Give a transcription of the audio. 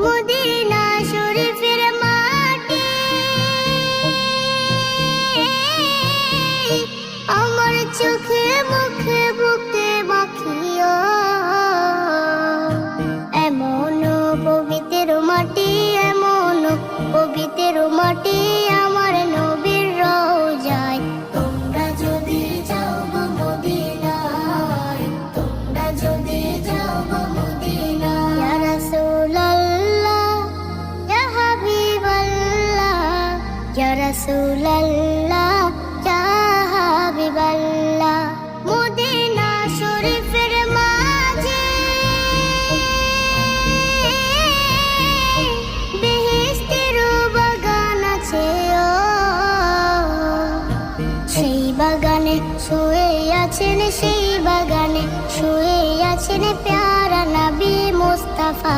Medina শরীফের মাটি আমার চোখে মুখে বুকে মাখিও। এমন পবিত্র মাটি, এমন পবিত্র মাটি আমার নবীর রওজায়। তোমরা যদি যাও গো মদিনায়, তোমরা যদি যাও গো মদিনায়। ইয়া রাসূলুল্লাহ, ইয়া হাবিবাল্লাহ, ইয়া রাসূলুল্লাহ, ইয়া হাবিবাল্লাহ। মদিনা শরীফের মাঝে বেহেশতের বাগান আছে ও। সেই বাগানে শুয়ে আছেন, সেই বাগানে শুয়ে আছেন প্যারা নবী মুস্তাফা।